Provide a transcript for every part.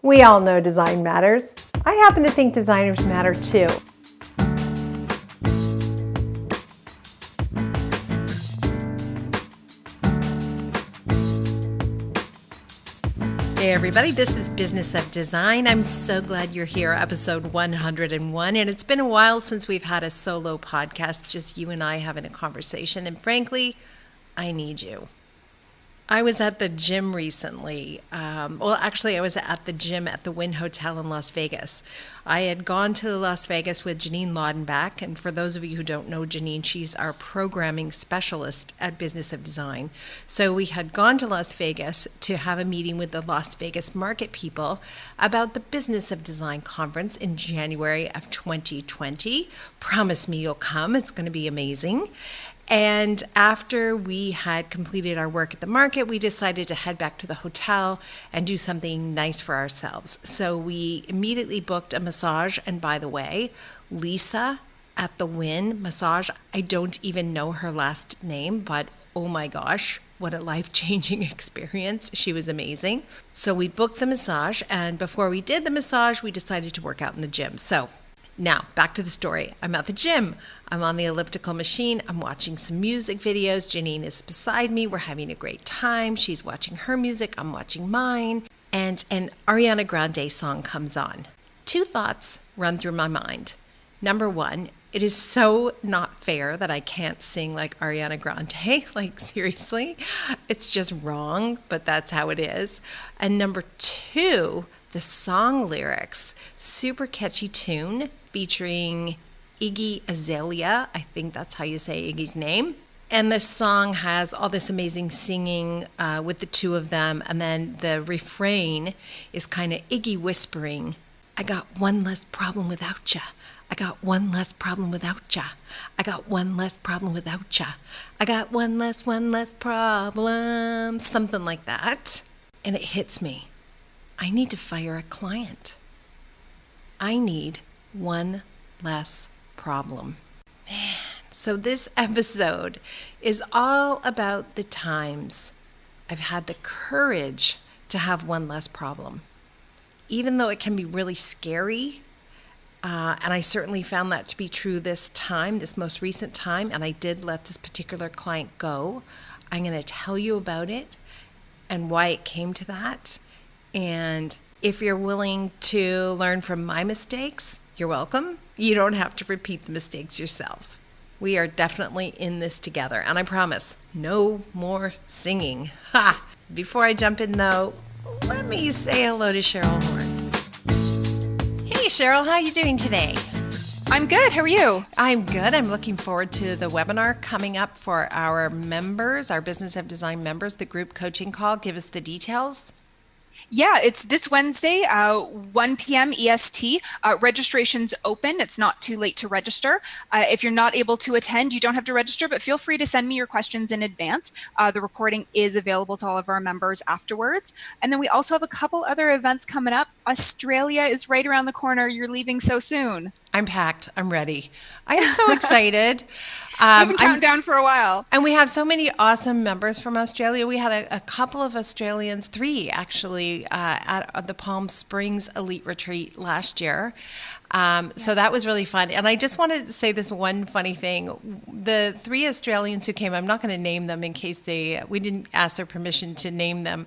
We all know design matters. I happen to think designers matter too. Hey everybody, this is Business of Design. I'm so glad you're here, episode 101. And it's been a while since we've had a solo podcast, just you and I having a conversation. And frankly, I need you. I was at the gym recently. I was at the gym at the Wynn Hotel in Las Vegas. I had gone to Las Vegas with Janine Laudenbach, and for those of you who don't know Janine, she's our programming specialist at Business of Design. So we had gone to Las Vegas to have a meeting with the Las Vegas market people about the Business of Design conference in January of 2020. Promise me you'll come. It's going to be amazing. And after we had completed our work at the market, we decided to head back to the hotel and do something nice for ourselves. So we immediately booked a massage. And by the way, Lisa at the Wynn Massage, I don't even know her last name, but oh my gosh, what a life-changing experience. She was amazing. So we booked the massage, and before we did the massage, we decided to work out in the gym. So now, back to the story. I'm at the gym. I'm on the elliptical machine. I'm watching some music videos. Janine is beside me. We're having a great time. She's watching her music. I'm watching mine. And an Ariana Grande song comes on. Two thoughts run through my mind. Number one, it is so not fair that I can't sing like Ariana Grande. Like, seriously, it's just wrong, but that's how it is. And number two, the song lyrics, super catchy tune featuring Iggy Azalea. I think that's how you say Iggy's name. And the song has all this amazing singing with the two of them. And then the refrain is kind of Iggy whispering, "I got one less problem without ya. I got one less problem without ya. I got one less problem without ya. I got one less problem." Something like that. And it hits me. I need to fire a client. I need one less problem. Man, so this episode is all about the times I've had the courage to have one less problem. Even though it can be really scary, and I certainly found that to be true this time, this most recent time, and I did let this particular client go. I'm going to tell you about it and why it came to that. And if you're willing to learn from my mistakes, you're welcome. You don't have to repeat the mistakes yourself. We are definitely in this together. And I promise, no more singing. Ha! Before I jump in though, let me say hello to Cheryl Horn. Hey Cheryl, how are you doing today? I'm good. How are you? I'm good. I'm looking forward to the webinar coming up for our members, our Business of Design members, the group coaching call. Give us the details. Yeah, it's this Wednesday, 1 p.m. EST. Registration's open. It's not too late to register. If you're not able to attend, you don't have to register, but feel free to send me your questions in advance. The recording is available to all of our members afterwards. And then we also have a couple other events coming up. Australia is right around the corner. You're leaving so soon. I'm packed. I'm ready. I am so excited. We've been counting down for a while. And we have so many awesome members from Australia. We had a couple of Australians, 3 actually, at the Palm Springs Elite Retreat last year. So that was really fun. And I just want to say this one funny thing. The 3 Australians who came, I'm not going to name them in case we didn't ask their permission to name them.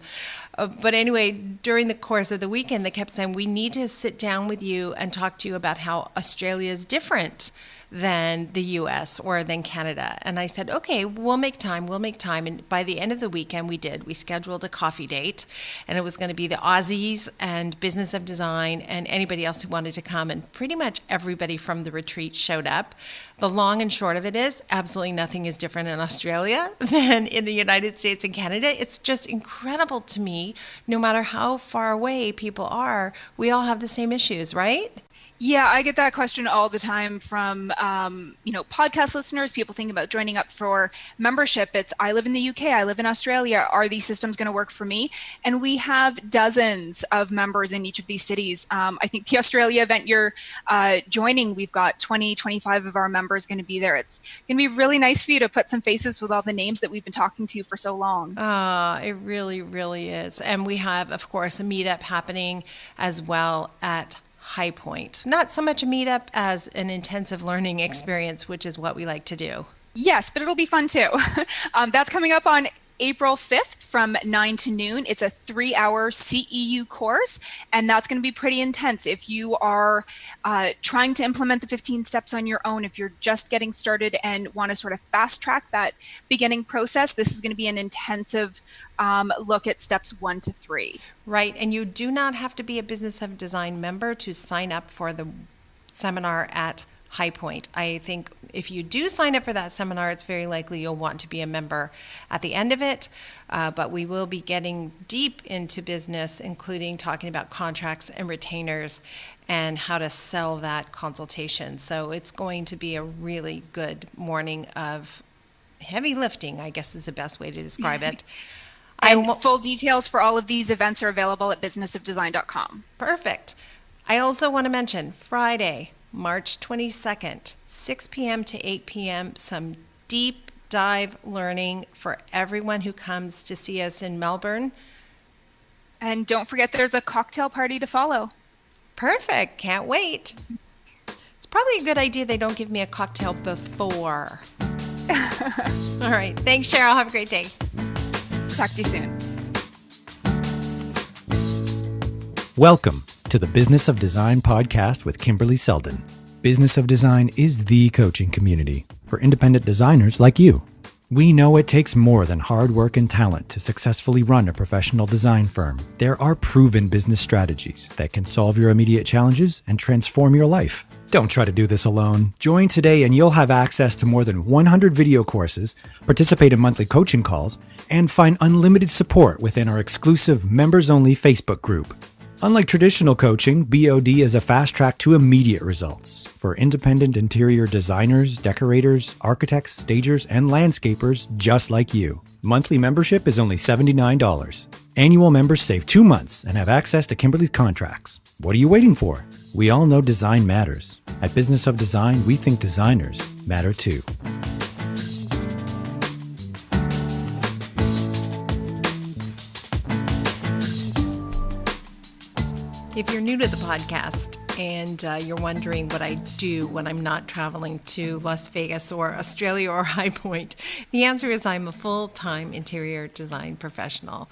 But anyway, during the course of the weekend, they kept saying, we need to sit down with you and talk to you about how Australia is different than the US or than Canada. And I said, okay, we'll make time. And by the end of the weekend, we did. We scheduled a coffee date, and it was going to be the Aussies and Business of Design and anybody else who wanted to come. And pretty much everybody from the retreat showed up. The long and short of it is absolutely nothing is different in Australia than in the United States and Canada. It's just incredible to me, no matter how far away people are, we all have the same issues, right? Yeah, I get that question all the time from podcast listeners, people thinking about joining up for membership. It's, I live in the UK, I live in Australia. Are these systems going to work for me? And we have dozens of members in each of these cities. I think the Australia event you're joining, we've got 25 of our members going to be there. It's going to be really nice for you to put some faces with all the names that we've been talking to for so long. It really, really is. And we have, of course, a meetup happening as well at High Point. Not so much a meetup as an intensive learning experience, which is what we like to do. Yes, but it'll be fun too. That's coming up on April 5th from 9 to noon. It's a 3-hour CEU course, and that's going to be pretty intense. If you are trying to implement the 15 steps on your own, if you're just getting started and want to sort of fast track that beginning process, this is going to be an intensive look at steps 1 to 3. Right, and you do not have to be a Business of Design member to sign up for the seminar at High Point. I think if you do sign up for that seminar, it's very likely you'll want to be a member at the end of it. But we will be getting deep into business, including talking about contracts and retainers and how to sell that consultation. So it's going to be a really good morning of heavy lifting, I guess is the best way to describe it. And full details for all of these events are available at businessofdesign.com. Perfect. I also want to mention Friday, March 22nd, 6 p.m. to 8 p.m., some deep dive learning for everyone who comes to see us in Melbourne. And don't forget there's a cocktail party to follow. Perfect. Can't wait. It's probably a good idea they don't give me a cocktail before. All right. Thanks, Cheryl. Have a great day. Talk to you soon. Welcome to the Business of Design podcast with Kimberley Seldon. Business of Design is the coaching community for independent designers like you. We know it takes more than hard work and talent to successfully run a professional design firm. There are proven business strategies that can solve your immediate challenges and transform your life. Don't try to do this alone. Join today and you'll have access to more than 100 video courses, participate in monthly coaching calls, and find unlimited support within our exclusive members-only Facebook group. Unlike traditional coaching, BOD is a fast track to immediate results for independent interior designers, decorators, architects, stagers, and landscapers just like you. Monthly membership is only $79. Annual members save 2 months and have access to Kimberley's contracts. What are you waiting for? We all know design matters. At Business of Design, we think designers matter too. If you're new to the podcast and you're wondering what I do when I'm not traveling to Las Vegas or Australia or High Point, the answer is I'm a full-time interior design professional.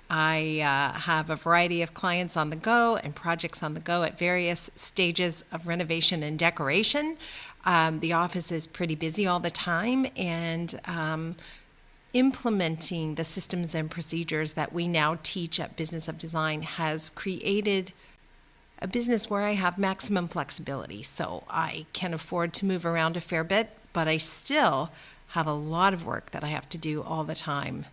I have a variety of clients on the go and projects on the go at various stages of renovation and decoration. The office is pretty busy all the time, and implementing the systems and procedures that we now teach at Business of Design has created a business where I have maximum flexibility. So I can afford to move around a fair bit, but I still have a lot of work that I have to do all the time.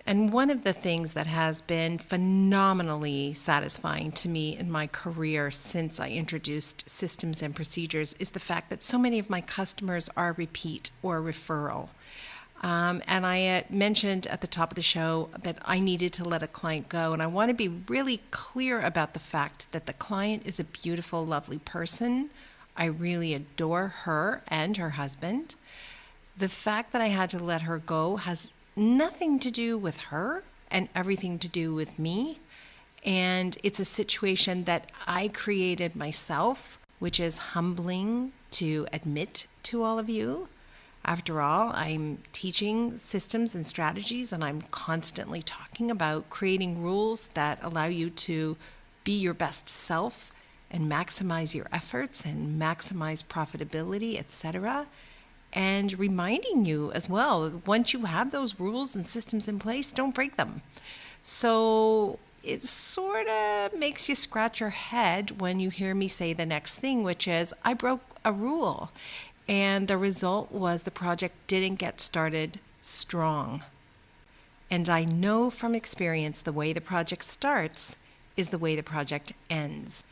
And one of the things that has been phenomenally satisfying to me in my career since I introduced systems and procedures is the fact that so many of my customers are repeat or referral. And I mentioned at the top of the show that I needed to let a client go. And I want to be really clear about the fact that the client is a beautiful, lovely person. I really adore her and her husband. The fact that I had to let her go has nothing to do with her and everything to do with me. And it's a situation that I created myself, which is humbling to admit to all of you. After all, I'm teaching systems and strategies, and I'm constantly talking about creating rules that allow you to be your best self and maximize your efforts and maximize profitability, etc. And reminding you as well, once you have those rules and systems in place, don't break them. So it sort of makes you scratch your head when you hear me say the next thing, which is, I broke a rule. And the result was the project didn't get started strong. And I know from experience the way the project starts is the way the project ends.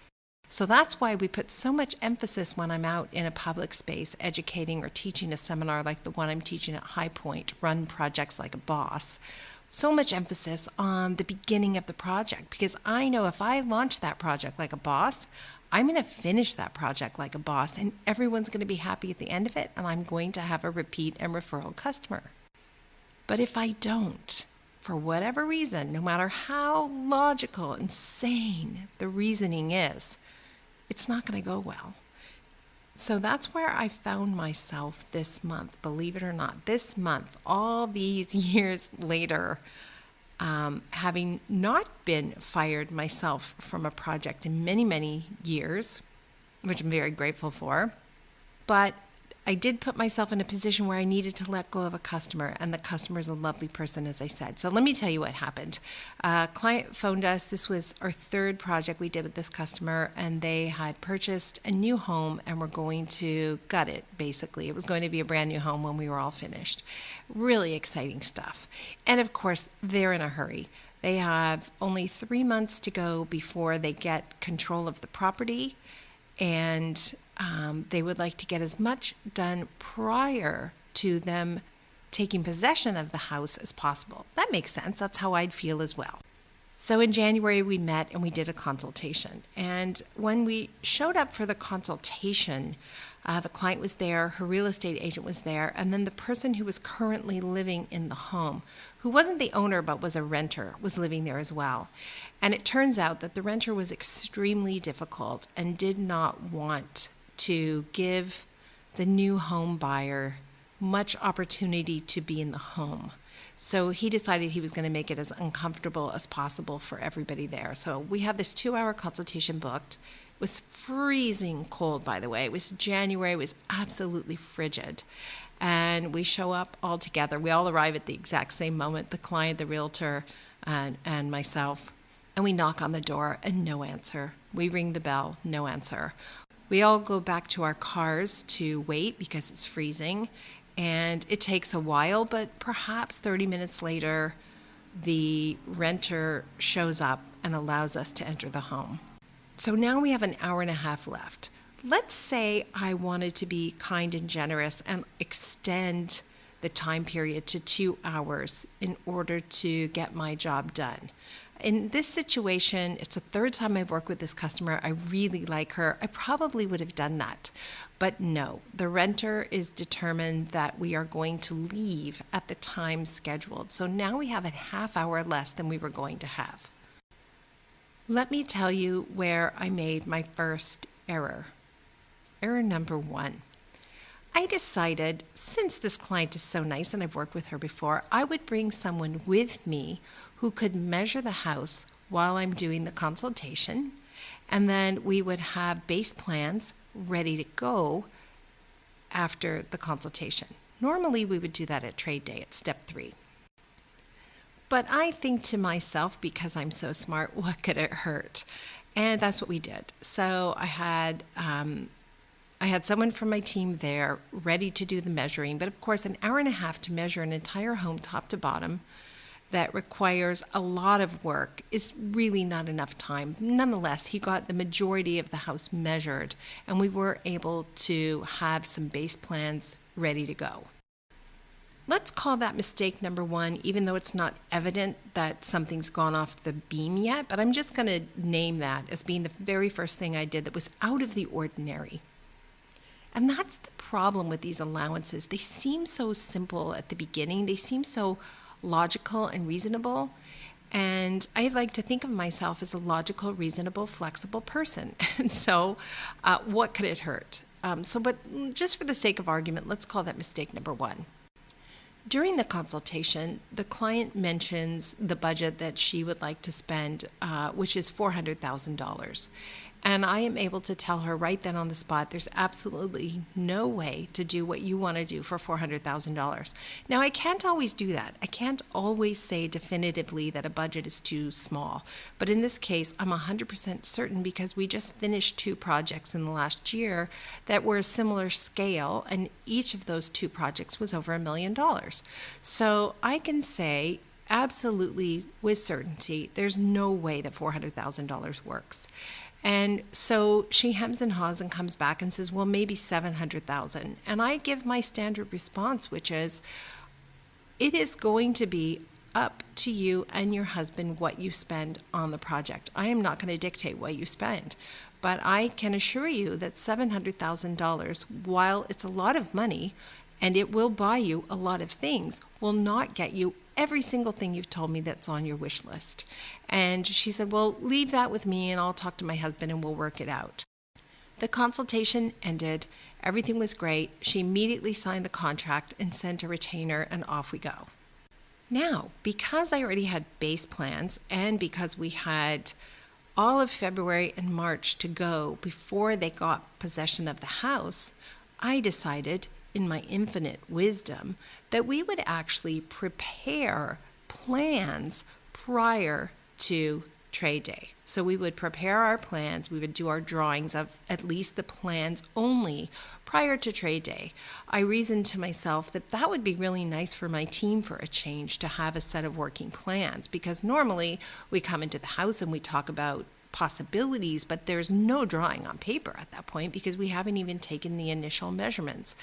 So that's why we put so much emphasis when I'm out in a public space educating or teaching a seminar like the one I'm teaching at High Point, Run Projects Like a Boss. So much emphasis on the beginning of the project, because I know if I launch that project like a boss, I'm going to finish that project like a boss, and everyone's going to be happy at the end of it, and I'm going to have a repeat and referral customer. But if I don't, for whatever reason, no matter how logical and sane the reasoning is, it's not going to go well. So that's where I found myself this month, believe it or not. This month, all these years later, having not been fired myself from a project in many, many years, which I'm very grateful for, but I did put myself in a position where I needed to let go of a customer, and the customer is a lovely person, as I said. So let me tell you what happened. A client phoned us. This was our third project we did with this customer, and they had purchased a new home and were going to gut it, basically. It was going to be a brand new home when we were all finished. Really exciting stuff. And of course, they're in a hurry. They have only 3 months to go before they get control of the property, and they would like to get as much done prior to them taking possession of the house as possible. That makes sense. That's how I'd feel as well. So in January, we met and we did a consultation. And when we showed up for the consultation, the client was there, her real estate agent was there, and then the person who was currently living in the home, who wasn't the owner but was a renter, was living there as well. And it turns out that the renter was extremely difficult and did not want to give the new home buyer much opportunity to be in the home. So he decided he was going to make it as uncomfortable as possible for everybody there. So we had this 2-hour consultation booked. It was freezing cold, by the way. It was January. It was absolutely frigid. And we show up all together. We all arrive at the exact same moment, the client, the realtor, and myself. And we knock on the door and no answer. We ring the bell, no answer. We all go back to our cars to wait because it's freezing, and it takes a while, but perhaps 30 minutes later, the renter shows up and allows us to enter the home. So now we have an hour and a half left. Let's say I wanted to be kind and generous and extend the time period to 2 hours in order to get my job done. In this situation, it's the third time I've worked with this customer. I really like her. I probably would have done that. But no, the renter is determined that we are going to leave at the time scheduled. So now we have a half hour less than we were going to have. Let me tell you where I made my first error. Error number 1. I decided, since this client is so nice and I've worked with her before, I would bring someone with me who could measure the house while I'm doing the consultation, and then we would have base plans ready to go after the consultation. Normally, we would do that at trade day at step 3. But I think to myself, because I'm so smart, what could it hurt? And that's what we did. So I had someone from my team there ready to do the measuring, but of course an hour and a half to measure an entire home top to bottom that requires a lot of work is really not enough time. Nonetheless, he got the majority of the house measured, and we were able to have some base plans ready to go. Let's call that mistake number 1, even though it's not evident that something's gone off the beam yet, but I'm just going to name that as being the very first thing I did that was out of the ordinary. And that's the problem with these allowances. They seem so simple at the beginning. They seem so logical and reasonable. And I like to think of myself as a logical, reasonable, flexible person. And so what could it hurt? But just for the sake of argument, let's call that mistake number 1. During the consultation, the client mentions the budget that she would like to spend, which is $400,000. And I am able to tell her right then on the spot, there's absolutely no way to do what you want to do for $400,000. Now, I can't always do that. I can't always say definitively that a budget is too small. But in this case, I'm 100% certain because we just finished 2 projects in the last year that were a similar scale, and each of those 2 projects was over $1 million. So I can say, absolutely with certainty, there's no way that $400,000 works. And so she hems and haws and comes back and says, well, maybe 700,000. And I give my standard response, which is, it is going to be up to you and your husband what you spend on the project. I am not going to dictate what you spend, but I can assure you that $700,000, while it's a lot of money and it will buy you a lot of things, will not get you every single thing you've told me that's on your wish list. And she said, well, leave that with me and I'll talk to my husband and we'll work it out. The consultation ended. Everything was great. She immediately signed the contract and sent a retainer, and off we go. Now, because I already had base plans and because we had all of February and March to go before they got possession of the house, I decided, in my infinite wisdom, that we would actually prepare plans prior to trade day. So we would prepare our plans, we would do our drawings of at least the plans only prior to trade day. I reasoned to myself that that would be really nice for my team for a change, to have a set of working plans, because normally we come into the house and we talk about possibilities, but there's no drawing on paper at that point because we haven't even taken the initial measurements.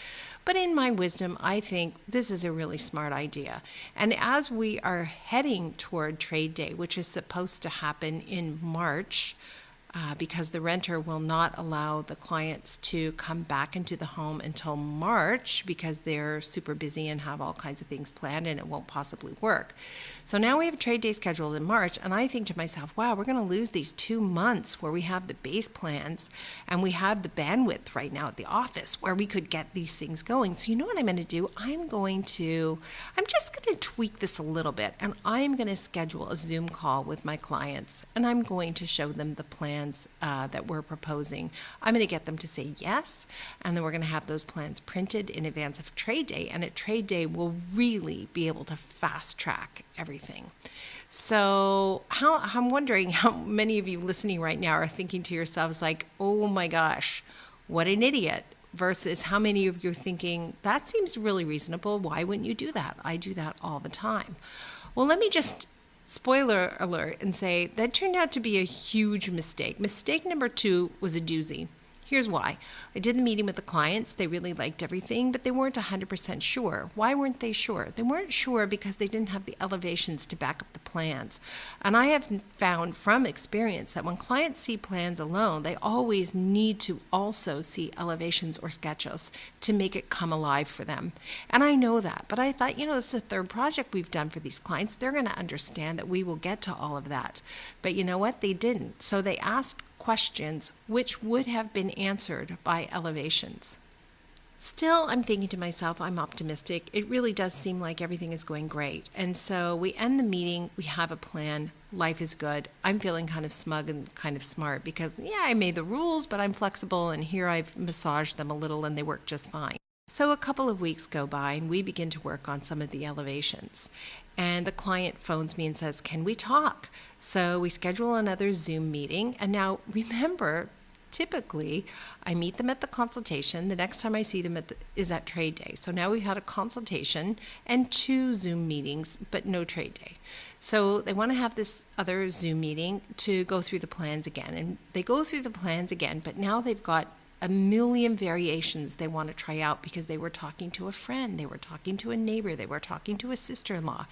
But in my wisdom, I think this is a really smart idea. And as we are heading toward trade day, which is supposed to happen in March, because the renter will not allow the clients to come back into the home until March because they're super busy and have all kinds of things planned and it won't possibly work. So now we have a trade day scheduled in March, and I think to myself, wow, we're going to lose these 2 months where we have the base plans and we have the bandwidth right now at the office where we could get these things going. So you know what I'm going to do? I'm just going to tweak this a little bit, and I'm going to schedule a Zoom call with my clients, and I'm going to show them the plans that we're proposing. I'm going to get them to say yes, and then we're going to have those plans printed in advance of trade day, and at trade day we'll really be able to fast track everything. So I'm wondering how many of you listening right now are thinking to yourselves like, oh my gosh, what an idiot, versus how many of you are thinking, that seems really reasonable, why wouldn't you do that? I do that all the time. Well, let me just spoiler alert and say that turned out to be a huge mistake. Mistake number 2 was a doozy. Here's why. I did the meeting with the clients. They really liked everything, but they weren't 100% sure. Why weren't they sure? They weren't sure because they didn't have the elevations to back up the plans. And I have found from experience that when clients see plans alone, they always need to also see elevations or sketches to make it come alive for them. And I know that, but I thought, this is the 3rd project we've done for these clients. They're going to understand that we will get to all of that. But you know what? They didn't. So they asked questions which would have been answered by elevations. Still, I'm thinking to myself, I'm optimistic. It really does seem like everything is going great. And so we end the meeting, we have a plan, life is good. I'm feeling kind of smug and kind of smart because, I made the rules, but I'm flexible, and here I've massaged them a little and they work just fine. So a couple of weeks go by and we begin to work on some of the elevations. And the client phones me and says, can we talk? So we schedule another Zoom meeting. And now remember, typically I meet them at the consultation. The next time I see them is at trade day. So now we've had a consultation and 2 Zoom meetings, but no trade day. So they want to have this other Zoom meeting to go through the plans again. And they go through the plans again, but now they've got a million variations they want to try out because they were talking to a friend, they were talking to a neighbor, they were talking to a sister-in-law.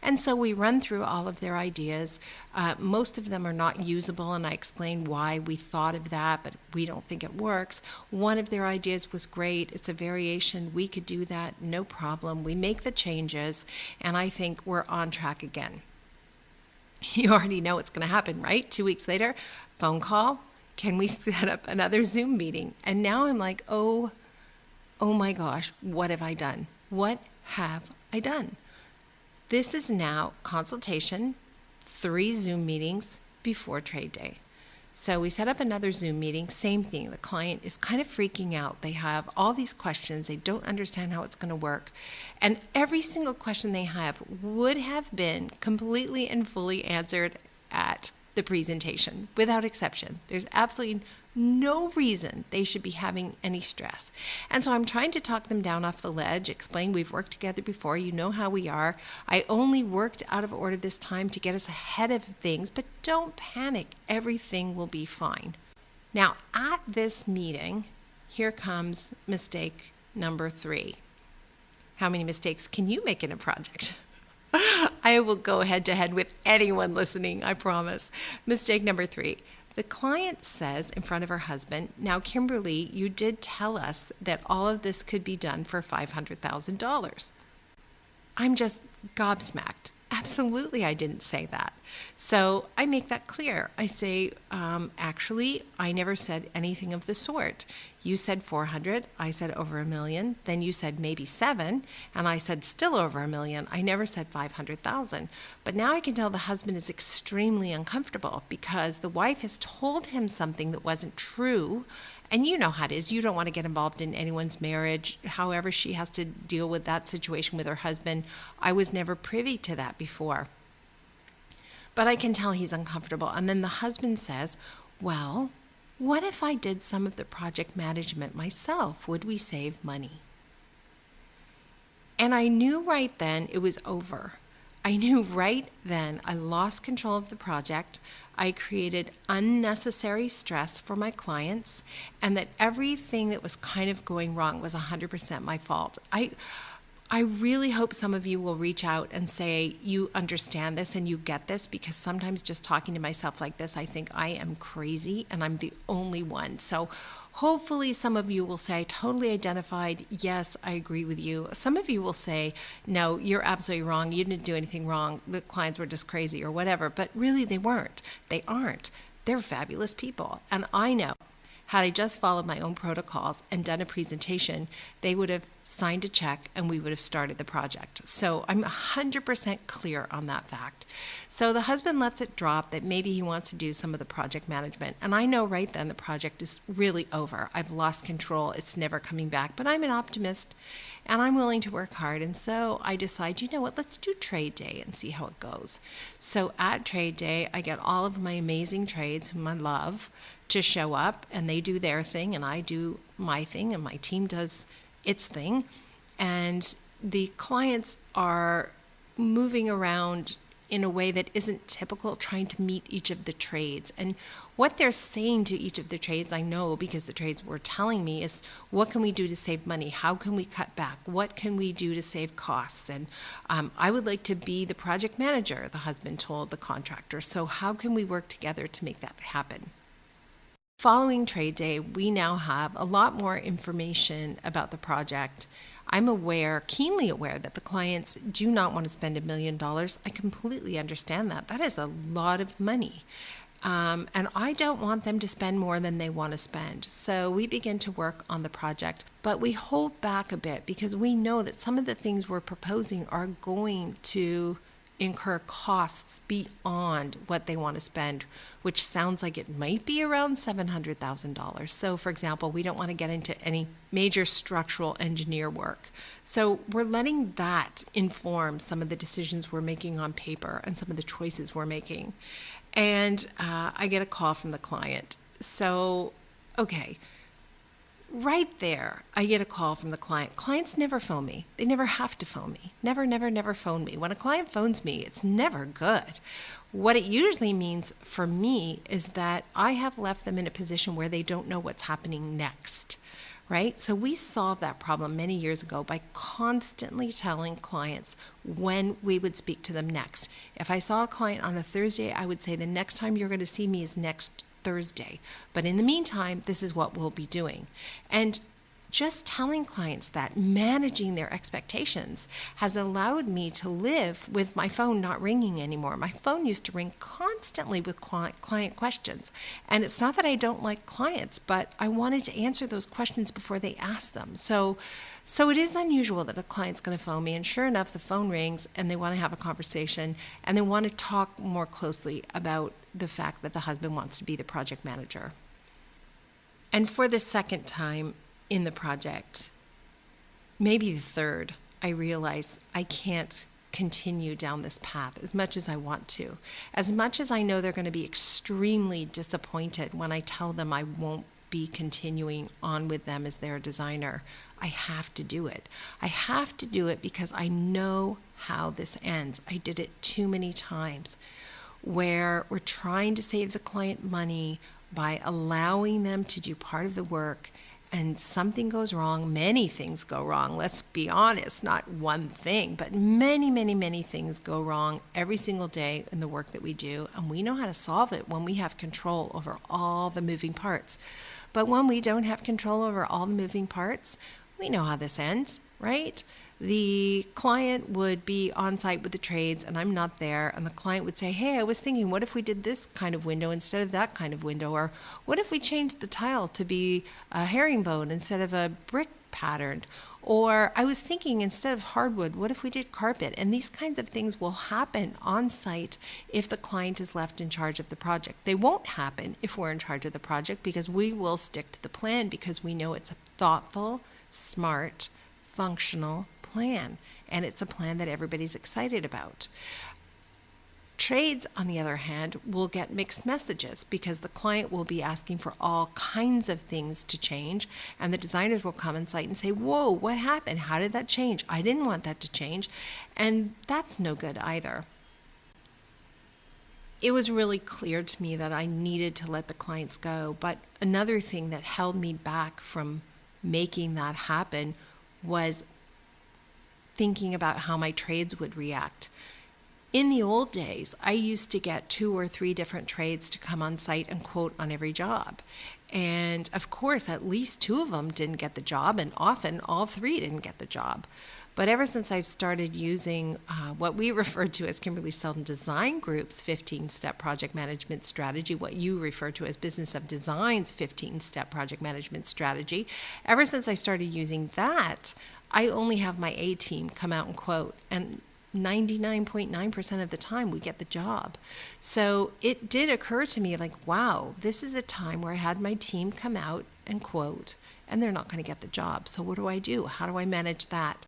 And so we run through all of their ideas. Most of them are not usable, and I explain why we thought of that, but we don't think it works. One of their ideas was great. It's a variation. We could do that, no problem. We make the changes, and I think we're on track again. You already know what's going to happen, right? 2 weeks later, phone call. Can we set up another Zoom meeting? And now I'm like, oh my gosh, what have I done? What have I done? This is now consultation, 3 Zoom meetings before trade day. So we set up another Zoom meeting, same thing. The client is kind of freaking out. They have all these questions. They don't understand how it's going to work. And every single question they have would have been completely and fully answered at the presentation, without exception. There's absolutely no reason they should be having any stress. And so I'm trying to talk them down off the ledge, explain we've worked together before, you know how we are. I only worked out of order this time to get us ahead of things, but don't panic. Everything will be fine. Now, at this meeting, here comes mistake number 3. How many mistakes can you make in a project? I will go head to head with anyone listening, I promise. Mistake number 3. The client says in front of her husband, "Now, Kimberly, you did tell us that all of this could be done for $500,000. I'm just gobsmacked. Absolutely, I didn't say that. So I make that clear. I say, actually, I never said anything of the sort. You said 400, I said over $1 million. Then you said maybe 7, and I said still over $1 million. I never said 500,000. But now I can tell the husband is extremely uncomfortable because the wife has told him something that wasn't true. And you know how it is. You don't want to get involved in anyone's marriage. However, she has to deal with that situation with her husband. I was never privy to that before. But I can tell he's uncomfortable. And then the husband says, "Well, what if I did some of the project management myself? Would we save money?" And I knew right then it was over. I knew right then I lost control of the project. I created unnecessary stress for my clients, and that everything that was kind of going wrong was 100% my fault. I really hope some of you will reach out and say you understand this and you get this, because sometimes just talking to myself like this, I think I am crazy and I'm the only one. So hopefully some of you will say, totally identified, yes, I agree with you. Some of you will say, no, you're absolutely wrong. You didn't do anything wrong. The clients were just crazy or whatever. But really they weren't. They aren't. They're fabulous people. And I know, had I just followed my own protocols and done a presentation, they would have signed a check and we would have started the project. So I'm 100% clear on that fact. So the husband lets it drop that maybe he wants to do some of the project management. And I know right then the project is really over. I've lost control. It's never coming back. But I'm an optimist and I'm willing to work hard. And so I decide, you know what, let's do trade day and see how it goes. So at trade day, I get all of my amazing trades whom I love to show up, and they do their thing and I do my thing and my team does its thing. And the clients are moving around in a way that isn't typical, trying to meet each of the trades. And what they're saying to each of the trades, I know because the trades were telling me, is what can we do to save money? How can we cut back? What can we do to save costs? And I would like to be the project manager, the husband told the contractor. So how can we work together to make that happen? Following trade day, we now have a lot more information about the project. I'm keenly aware that the clients do not want to spend $1 million. I completely understand that. That is a lot of money. And I don't want them to spend more than they want to spend. So we begin to work on the project, but we hold back a bit because we know that some of the things we're proposing are going to incur costs beyond what they want to spend, which sounds like it might be around $700,000. So for example, we don't want to get into any major structural engineer work. So we're letting that inform some of the decisions we're making on paper and some of the choices we're making. And I get a call from the client. So, okay. Right there, I get a call from the client. Clients never phone me. They never have to phone me. Never, never, never phone me. When a client phones me, it's never good. What it usually means for me is that I have left them in a position where they don't know what's happening next, right? So we solved that problem many years ago by constantly telling clients when we would speak to them next. If I saw a client on a Thursday, I would say the next time you're going to see me is next Thursday. But in the meantime, this is what we'll be doing. And just telling clients that, managing their expectations, has allowed me to live with my phone not ringing anymore. My phone used to ring constantly with client questions. And it's not that I don't like clients, but I wanted to answer those questions before they asked them. So it is unusual that a client's going to phone me, and sure enough, the phone rings and they want to have a conversation and they want to talk more closely about the fact that the husband wants to be the project manager. And for the second time in the project, maybe the third, I realize I can't continue down this path as much as I want to. As much as I know they're going to be extremely disappointed when I tell them I won't be continuing on with them as their designer, I have to do it. I have to do it because I know how this ends. I did it too many times where we're trying to save the client money by allowing them to do part of the work, and something goes wrong. Many things go wrong. Let's be honest, not one thing, but many, many, many things go wrong every single day in the work that we do. And we know how to solve it when we have control over all the moving parts. But when we don't have control over all the moving parts, we know how this ends, right? The client would be on site with the trades and I'm not there, and the client would say, hey, I was thinking, what if we did this kind of window instead of that kind of window? Or what if we changed the tile to be a herringbone instead of a brick pattern? Or I was thinking, instead of hardwood, what if we did carpet? And these kinds of things will happen on site if the client is left in charge of the project. They won't happen if we're in charge of the project, because we will stick to the plan because we know it's a thoughtful, smart, functional plan, and it's a plan that everybody's excited about. Trades, on the other hand, will get mixed messages because the client will be asking for all kinds of things to change, and the designers will come on site and say, whoa, what happened? How did that change? I didn't want that to change. And that's no good either. It was really clear to me that I needed to let the clients go, but another thing that held me back from making that happen was thinking about how my trades would react. In the old days, I used to get 2 or 3 different trades to come on site and quote on every job. And of course, at least 2 of them didn't get the job, and often all 3 didn't get the job. But ever since I've started using what we refer to as Kimberley Seldon Design Group's 15-step project management strategy, what you refer to as Business of Design's 15-step project management strategy, ever since I started using that, I only have my A team come out and quote, and 99.9% of the time we get the job. So it did occur to me like, wow, this is a time where I had my team come out and quote, and they're not going to get the job. So what do? How do I manage that?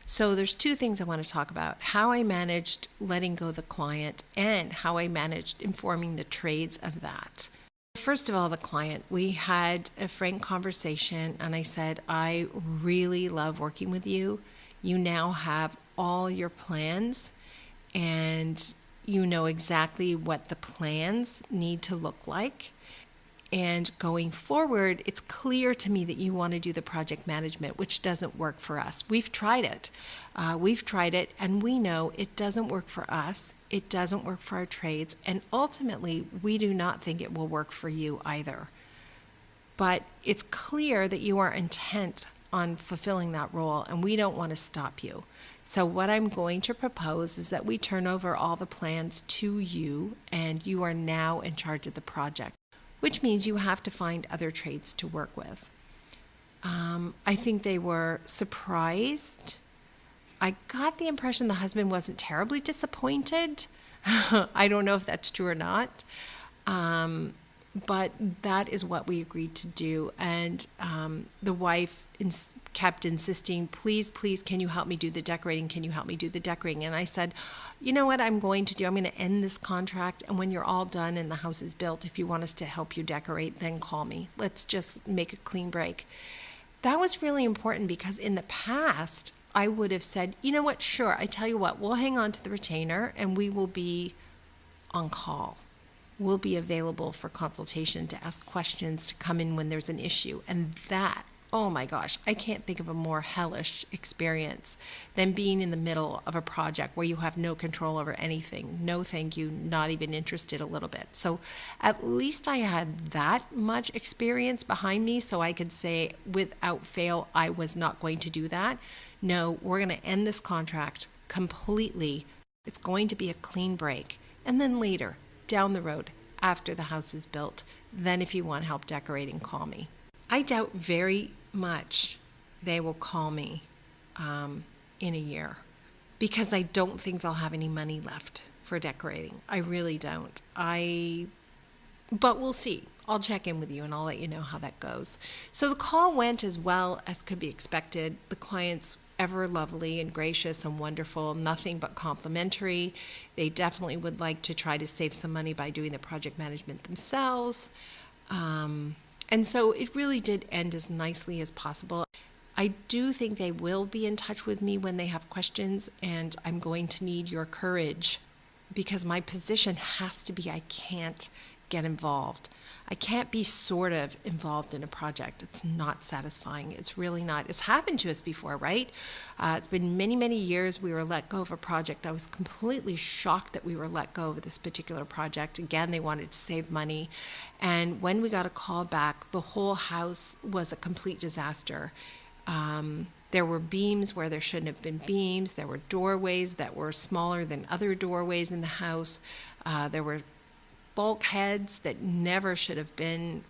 So there's 2 things I want to talk about: how I managed letting go the client and how I managed informing the trades of that. First of all, the client, we had a frank conversation, and I said, I really love working with you. You now have all your plans, and you know exactly what the plans need to look like. And going forward, it's clear to me that you want to do the project management, which doesn't work for us. We've tried it. And we know it doesn't work for us. It doesn't work for our trades. And ultimately, we do not think it will work for you either. But it's clear that you are intent on fulfilling that role, and we don't want to stop you. So what I'm going to propose is that we turn over all the plans to you, and you are now in charge of the project, which means you have to find other trades to work with. I think they were surprised. I got the impression the husband wasn't terribly disappointed. I don't know if that's true or not. But that is what we agreed to do. And the wife kept insisting, please, can you help me do the decorating? Can you help me do the decorating? And I said, you know what I'm going to do? I'm going to end this contract. And when you're all done and the house is built, if you want us to help you decorate, then call me. Let's just make a clean break. That was really important because in the past, I would have said, you know what, sure, I tell you what, we'll hang on to the retainer and we will be on call. We'll be available for consultation, to ask questions, to come in when there's an issue. And that, oh my gosh, I can't think of a more hellish experience than being in the middle of a project where you have no control over anything. No thank you, not even interested a little bit. So at least I had that much experience behind me so I could say without fail, I was not going to do that. No, we're going to end this contract completely. It's going to be a clean break. And then later, down the road, after the house is built, then if you want help decorating, call me. I doubt very much they will call me in a year because I don't think they'll have any money left for decorating. I really don't. But we'll see. I'll check in with you and I'll let you know how that goes. So the call went as well as could be expected. The clients ever lovely and gracious and wonderful, nothing but complimentary. They definitely would like to try to save some money by doing the project management themselves. And so it really did end as nicely as possible. I do think they will be in touch with me when they have questions, and I'm going to need your courage because my position has to be I can't get involved. I can't be sort of involved in a project. It's not satisfying. It's really not. It's happened to us before, right? It's been many, many years we were let go of a project. I was completely shocked that we were let go of this particular project. Again, they wanted to save money. And when we got a call back, the whole house was a complete disaster. There were beams where there shouldn't have been beams. There were doorways that were smaller than other doorways in the house. There were bulkheads that never should have been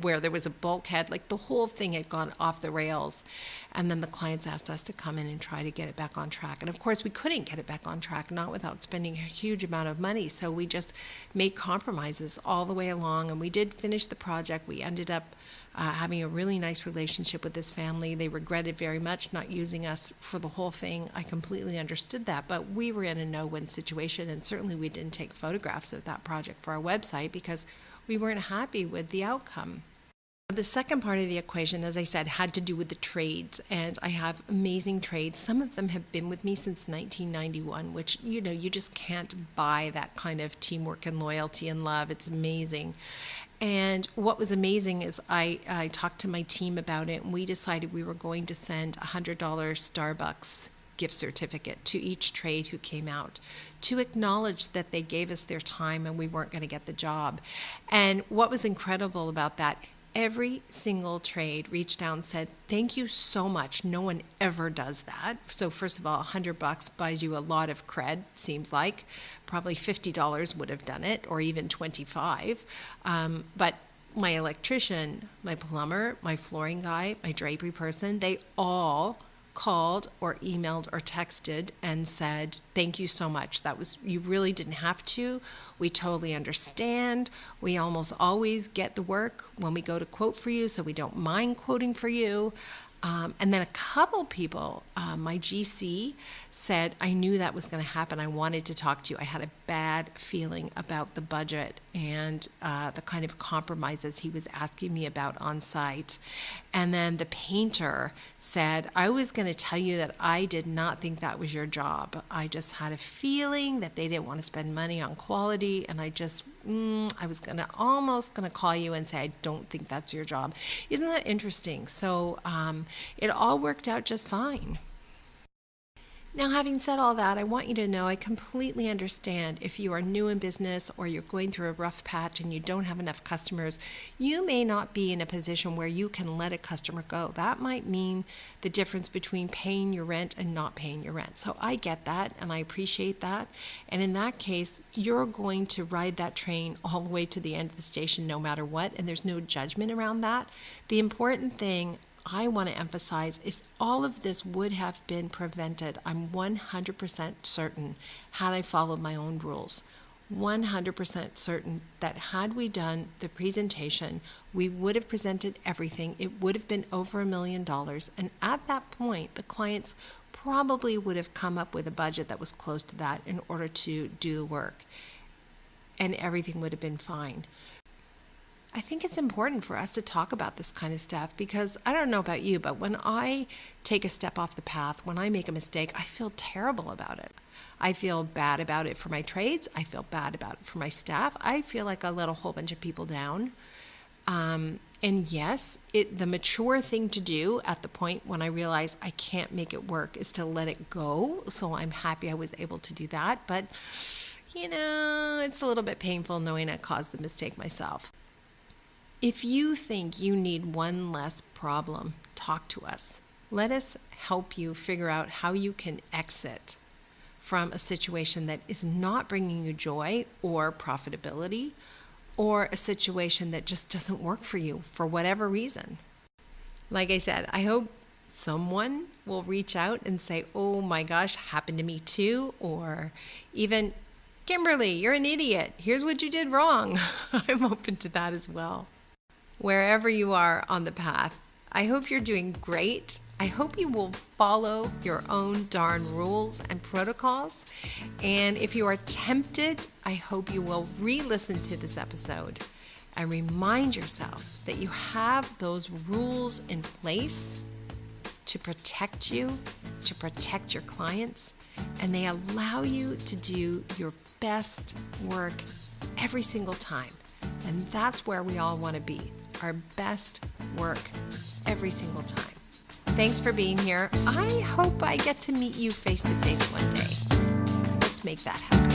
where there was a bulkhead. Like the whole thing had gone off the rails. And then the clients asked us to come in and try to get it back on track. And of course, we couldn't get it back on track, not without spending a huge amount of money. So we just made compromises all the way along. And we did finish the project. We ended up having a really nice relationship with this family. They regretted very much not using us for the whole thing. I completely understood that, but we were in a no-win situation, and certainly we didn't take photographs of that project for our website because we weren't happy with the outcome. The second part of the equation, as I said, had to do with the trades, and I have amazing trades. Some of them have been with me since 1991, which, you just can't buy that kind of teamwork and loyalty and love. It's amazing. And what was amazing is I talked to my team about it, and we decided we were going to send a $100 Starbucks gift certificate to each trade who came out to acknowledge that they gave us their time and we weren't going to get the job. And what was incredible about that, every single trade reached out and said, thank you so much. No one ever does that. So first of all, $100 buys you a lot of cred, seems like. Probably $50 would have done it, or even $25. But my electrician, my plumber, my flooring guy, my drapery person, they all called or emailed or texted and said, thank you so much. You really didn't have to. We totally understand. We almost always get the work when we go to quote for you, so we don't mind quoting for you. And then a couple people, my GC said, I knew that was going to happen. I wanted to talk to you. I had a bad feeling about the budget and the kind of compromises he was asking me about on site. And then the painter said, I was going to tell you that I did not think that was your job. I just had a feeling that they didn't want to spend money on quality. And I was almost going to call you and say, I don't think that's your job. Isn't that interesting? So it all worked out just fine. Now, having said all that, I want you to know I completely understand if you are new in business or you're going through a rough patch and you don't have enough customers, you may not be in a position where you can let a customer go. That might mean the difference between paying your rent and not paying your rent. So I get that and I appreciate that. And in that case, you're going to ride that train all the way to the end of the station no matter what, and there's no judgment around that. The important thing I want to emphasize is all of this would have been prevented. I'm 100% certain had I followed my own rules. 100% certain that had we done the presentation, we would have presented everything. It would have been over $1 million. And at that point, the clients probably would have come up with a budget that was close to that in order to do the work. And everything would have been fine. I think it's important for us to talk about this kind of stuff because I don't know about you, but when I take a step off the path, when I make a mistake, I feel terrible about it. I feel bad about it for my trades. I feel bad about it for my staff. I feel like I let a whole bunch of people down. And yes, the mature thing to do at the point when I realize I can't make it work is to let it go. So I'm happy I was able to do that. But, it's a little bit painful knowing I caused the mistake myself. If you think you need one less problem, talk to us. Let us help you figure out how you can exit from a situation that is not bringing you joy or profitability, or a situation that just doesn't work for you for whatever reason. Like I said, I hope someone will reach out and say, oh my gosh, happened to me too, or even, Kimberly, you're an idiot. Here's what you did wrong. I'm open to that as well. Wherever you are on the path, I hope you're doing great. I hope you will follow your own darn rules and protocols. And if you are tempted, I hope you will re-listen to this episode and remind yourself that you have those rules in place to protect you, to protect your clients, and they allow you to do your best work every single time. And that's where we all want to be, our best work every single time. Thanks for being here. I hope I get to meet you face to face one day. Let's make that happen.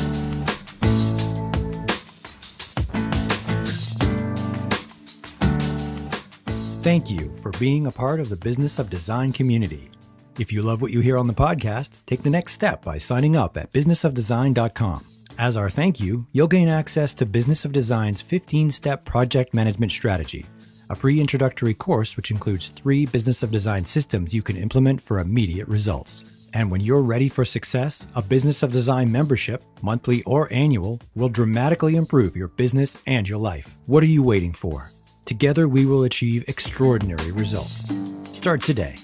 Thank you for being a part of the Business of Design community. If you love what you hear on the podcast, take the next step by signing up at businessofdesign.com. As our thank you, you'll gain access to Business of Design's 15-step project management strategy, a free introductory course which includes 3 Business of Design systems you can implement for immediate results. And when you're ready for success, a Business of Design membership, monthly or annual, will dramatically improve your business and your life. What are you waiting for? Together we will achieve extraordinary results. Start today.